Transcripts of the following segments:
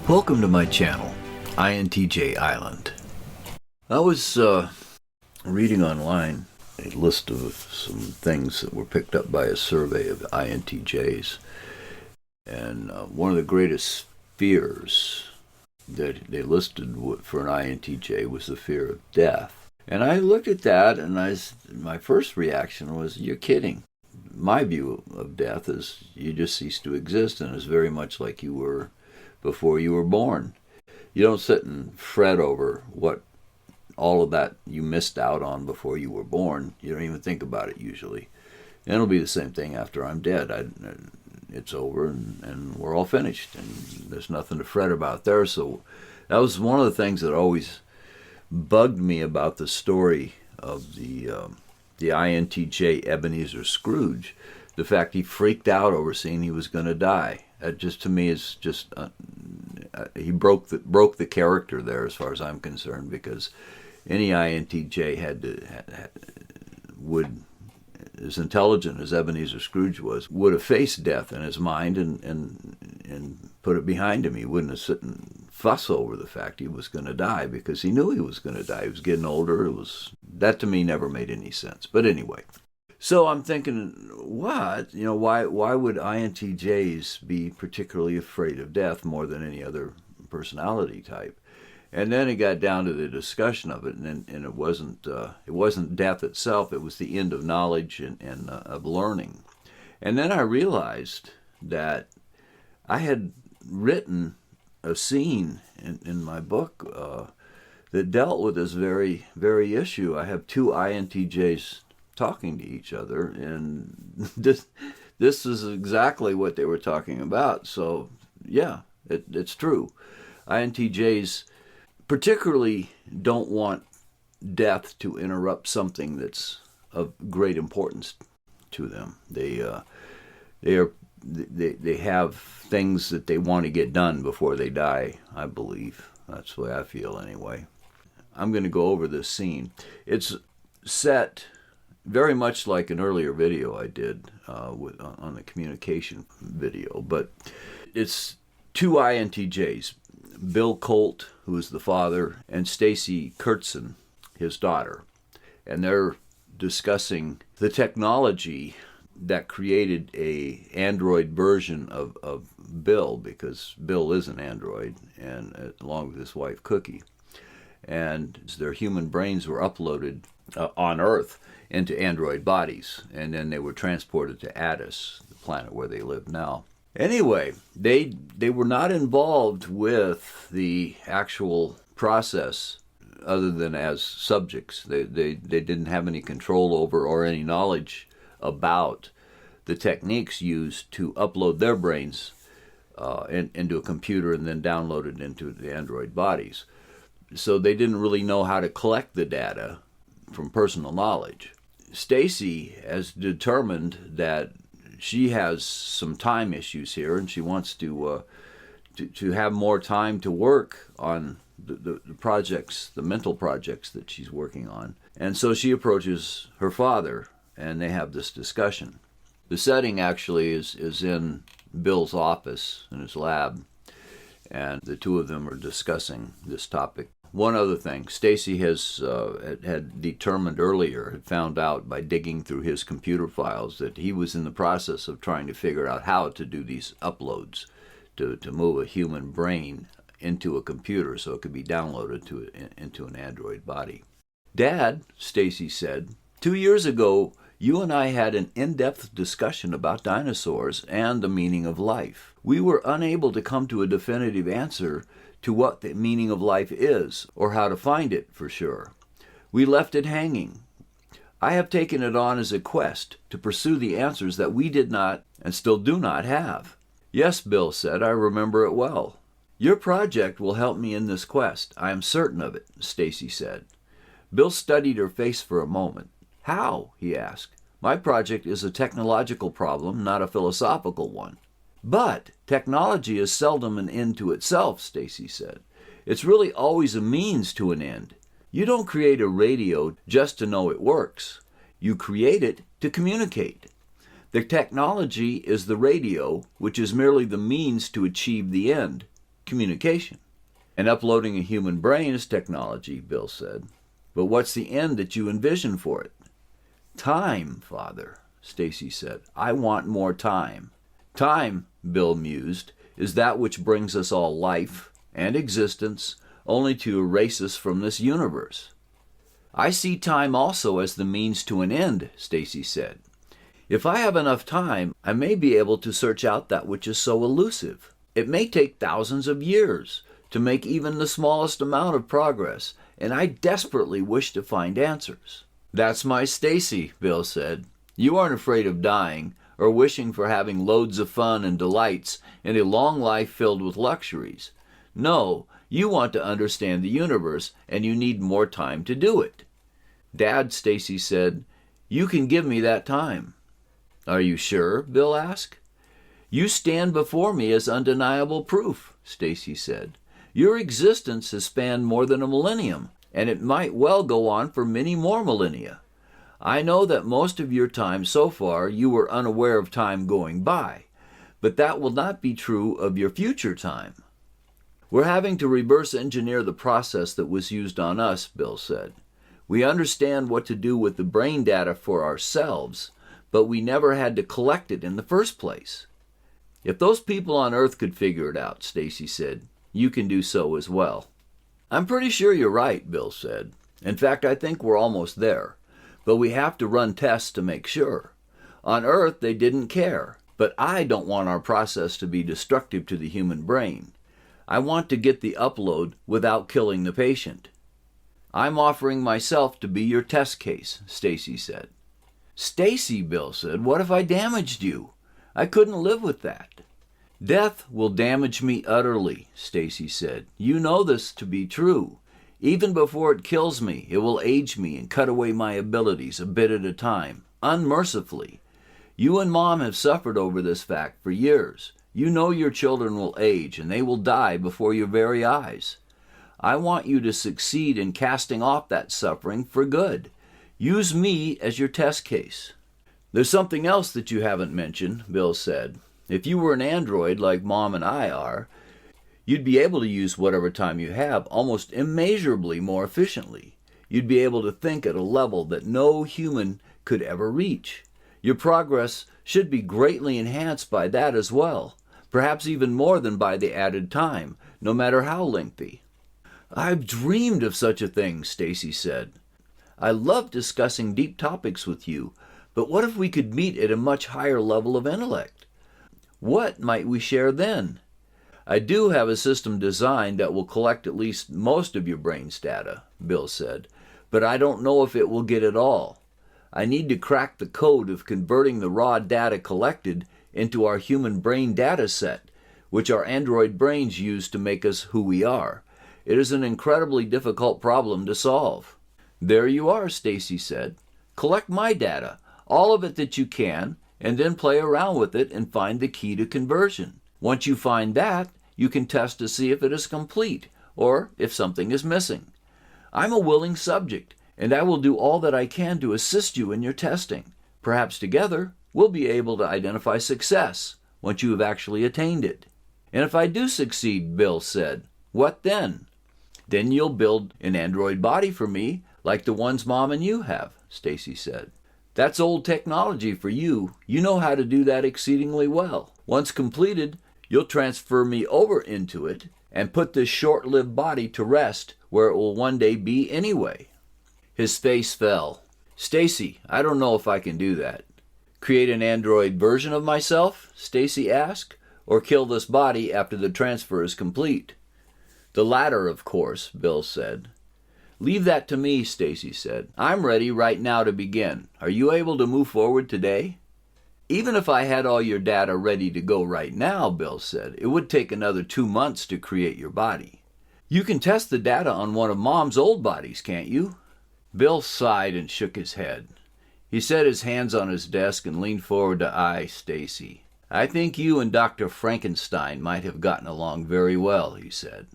Welcome to my channel, INTJ Island. I was reading online a list of some things that were picked up by a survey of INTJs, and one of the greatest fears that they listed for an INTJ was the fear of death. And I looked at that, and my first reaction was, you're kidding. My view of death is you just cease to exist, and it's very much like you were before you were born. You don't sit and fret over what all of that you missed out on before you were born. You don't even think about it usually. And it'll be the same thing after I'm dead. It's over and we're all finished, and there's nothing to fret about there. So that was one of the things that always bugged me about the story of the INTJ Ebenezer Scrooge. The fact he freaked out over seeing he was going to die. That just, to me, is just he broke the character there, as far as I'm concerned, because any INTJ would, as intelligent as Ebenezer Scrooge was, would have faced death in his mind and put it behind him. He wouldn't have sit and fuss over the fact he was going to die, because he knew he was going to die. He was getting older. That to me never made any sense. But anyway. So I'm thinking, what? Why would INTJs be particularly afraid of death more than any other personality type? And then it got down to the discussion of it, and it wasn't death itself. It was the end of knowledge and of learning. And then I realized that I had written a scene in my book that dealt with this very, very issue. I have two INTJs talking to each other, and this is exactly what they were talking about. So yeah, it's true. INTJs particularly don't want death to interrupt something that's of great importance to them. They have things that they want to get done before they die, I believe. That's the way I feel anyway. I'm going to go over this scene. It's set very much like an earlier video I did on the communication video, but it's two INTJs, Bill Colt, who is the father, and Stacy Kurtzen, his daughter, and they're discussing the technology that created a Android version of Bill, because Bill is an android, and along with his wife Cookie, and their human brains were uploaded on Earth into android bodies, and then they were transported to Addis, the planet where they live now. Anyway, they were not involved with the actual process other than as subjects. They didn't have any control over or any knowledge about the techniques used to upload their brains into a computer and then download it into the android bodies. So they didn't really know how to collect the data from personal knowledge. Stacy has determined that she has some time issues here, and she wants to have more time to work on the projects, the mental projects that she's working on. And so she approaches her father, and they have this discussion. The setting actually is in Bill's office, in his lab, and the two of them are discussing this topic. One other thing, Stacy had determined earlier, had found out by digging through his computer files, that he was in the process of trying to figure out how to do these uploads, to move a human brain into a computer so it could be downloaded into an android body. Dad, Stacy said, 2 years ago, you and I had an in-depth discussion about dinosaurs and the meaning of life. We were unable to come to a definitive answer to what the meaning of life is, or how to find it for sure. We left it hanging. I have taken it on as a quest to pursue the answers that we did not and still do not have. Yes, Bill said, I remember it well. Your project will help me in this quest. I am certain of it, Stacy said. Bill studied her face for a moment. How? He asked. My project is a technological problem, not a philosophical one. But technology is seldom an end to itself, Stacy said. It's really always a means to an end. You don't create a radio just to know it works. You create it to communicate. The technology is the radio, which is merely the means to achieve the end, communication. And uploading a human brain is technology, Bill said. But what's the end that you envision for it? Time, Father, Stacy said. I want more time. Time, Bill mused, is that which brings us all life and existence, only to erase us from this universe. I see time also as the means to an end, Stacy said. If I have enough time, I may be able to search out that which is so elusive. It may take thousands of years to make even the smallest amount of progress, and I desperately wish to find answers. That's my Stacy, Bill said. You aren't afraid of dying or wishing for having loads of fun and delights and a long life filled with luxuries. No, you want to understand the universe, and you need more time to do it. Dad, Stacy said, you can give me that time. Are you sure? Bill asked. You stand before me as undeniable proof, Stacy said. Your existence has spanned more than a millennium, and it might well go on for many more millennia. I know that most of your time so far you were unaware of time going by, but that will not be true of your future time. We're having to reverse engineer the process that was used on us, Bill said. We understand what to do with the brain data for ourselves, but we never had to collect it in the first place. If those people on Earth could figure it out, Stacy said, you can do so as well. I'm pretty sure you're right, Bill said. In fact, I think we're almost there. But we have to run tests to make sure. On Earth, they didn't care. But I don't want our process to be destructive to the human brain. I want to get the upload without killing the patient. I'm offering myself to be your test case, Stacy said. Stacy, Bill said, what if I damaged you? I couldn't live with that. Death will damage me utterly, Stacy said. You know this to be true. Even before it kills me, it will age me and cut away my abilities a bit at a time, unmercifully. You and Mom have suffered over this fact for years. You know your children will age and they will die before your very eyes. I want you to succeed in casting off that suffering for good. Use me as your test case. There's something else that you haven't mentioned, Bill said. If you were an android like Mom and I are, you'd be able to use whatever time you have almost immeasurably more efficiently. You'd be able to think at a level that no human could ever reach. Your progress should be greatly enhanced by that as well, perhaps even more than by the added time, no matter how lengthy. I've dreamed of such a thing, Stacy said. I love discussing deep topics with you, but what if we could meet at a much higher level of intellect? What might we share then? I do have a system designed that will collect at least most of your brain's data, Bill said, but I don't know if it will get it all. I need to crack the code of converting the raw data collected into our human brain data set, which our android brains use to make us who we are. It is an incredibly difficult problem to solve. There you are, Stacy said. Collect my data, all of it that you can, and then play around with it and find the key to conversion. Once you find that, you can test to see if it is complete or if something is missing. I'm a willing subject, and I will do all that I can to assist you in your testing. Perhaps together, we'll be able to identify success once you have actually attained it. And if I do succeed, Bill said, what then? Then you'll build an android body for me like the ones Mom and you have, Stacy said. That's old technology for you. You know how to do that exceedingly well. Once completed, you'll transfer me over into it and put this short-lived body to rest where it will one day be anyway. His face fell. Stacy, I don't know if I can do that. Create an android version of myself? Stacy asked. Or kill this body after the transfer is complete? The latter, of course, Bill said. Leave that to me, Stacy said. I'm ready right now to begin. Are you able to move forward today? Even if I had all your data ready to go right now, Bill said, it would take another 2 months to create your body. You can test the data on one of Mom's old bodies, can't you? Bill sighed and shook his head. He set his hands on his desk and leaned forward to eye Stacy. I think you and Dr. Frankenstein might have gotten along very well, he said.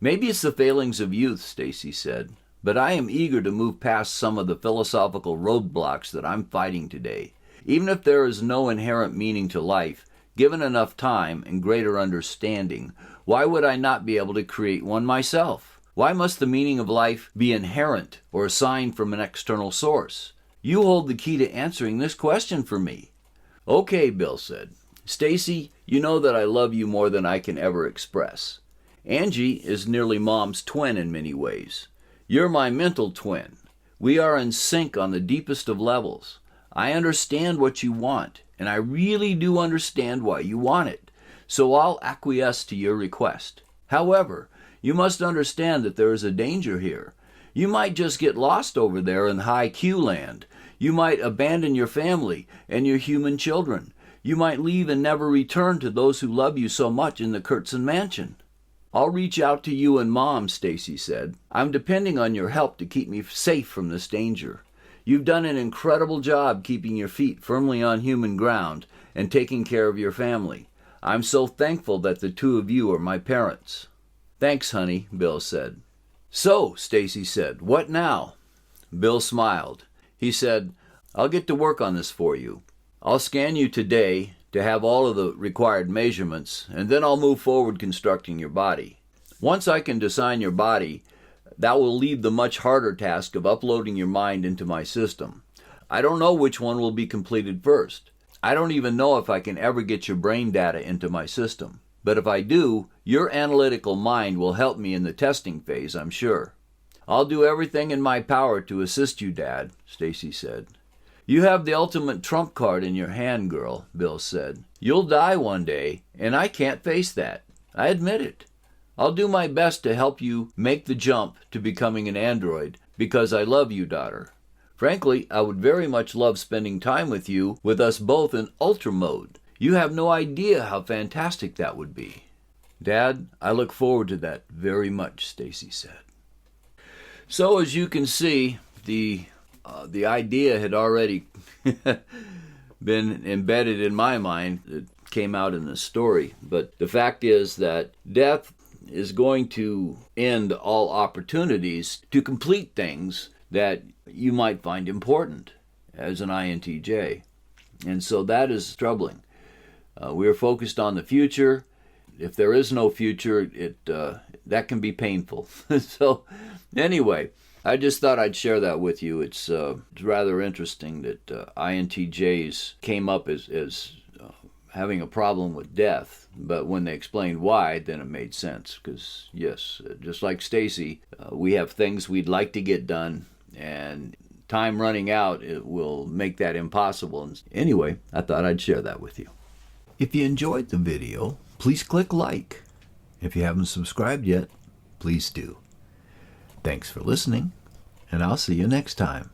Maybe it's the failings of youth, Stacy said, but I am eager to move past some of the philosophical roadblocks that I'm fighting today. Even if there is no inherent meaning to life, Given enough time and greater understanding, why would I not be able to create one myself? Why must the meaning of life be inherent or assigned from an external source? You hold the key to answering this question for me. Okay, Bill said. Stacy, you know that I love you more than I can ever express. Angie is nearly Mom's twin in many ways. You're my mental twin. We are in sync on the deepest of levels. I understand what you want, and I really do understand why you want it, so I'll acquiesce to your request. However, you must understand that there is a danger here. You might just get lost over there in high Q land. You might abandon your family and your human children. You might leave and never return to those who love you so much in the Kurtzen mansion. I'll reach out to you and Mom, Stacy said. I'm depending on your help to keep me safe from this danger. You've done an incredible job keeping your feet firmly on human ground and taking care of your family. I'm so thankful that the two of you are my parents. Thanks, honey, Bill said. So, Stacy said, what now? Bill smiled. He said, I'll get to work on this for you. I'll scan you today to have all of the required measurements, and then I'll move forward constructing your body. Once I can design your body, that will leave the much harder task of uploading your mind into my system. I don't know which one will be completed first. I don't even know if I can ever get your brain data into my system. But if I do, your analytical mind will help me in the testing phase, I'm sure. I'll do everything in my power to assist you, Dad, Stacy said. You have the ultimate trump card in your hand, girl, Bill said. You'll die one day, and I can't face that. I admit it. I'll do my best to help you make the jump to becoming an android because I love you, daughter. Frankly, I would very much love spending time with you, with us both in ultra mode. You have no idea how fantastic that would be. Dad, I look forward to that very much, Stacy said. So as you can see, the idea had already been embedded in my mind. It came out in the story. But the fact is that death is going to end all opportunities to complete things that you might find important as an INTJ. And so that is troubling. We're focused on the future. If there is no future, that can be painful. So anyway, I just thought I'd share that with you. It's rather interesting that INTJs came up as having a problem with death, but when they explained why, then it made sense. Because yes, just like Stacy, we have things we'd like to get done, and time running out, it will make that impossible. And anyway, I thought I'd share that with you. If you enjoyed the video, please click like. If you haven't subscribed yet, please do. Thanks for listening, and I'll see you next time.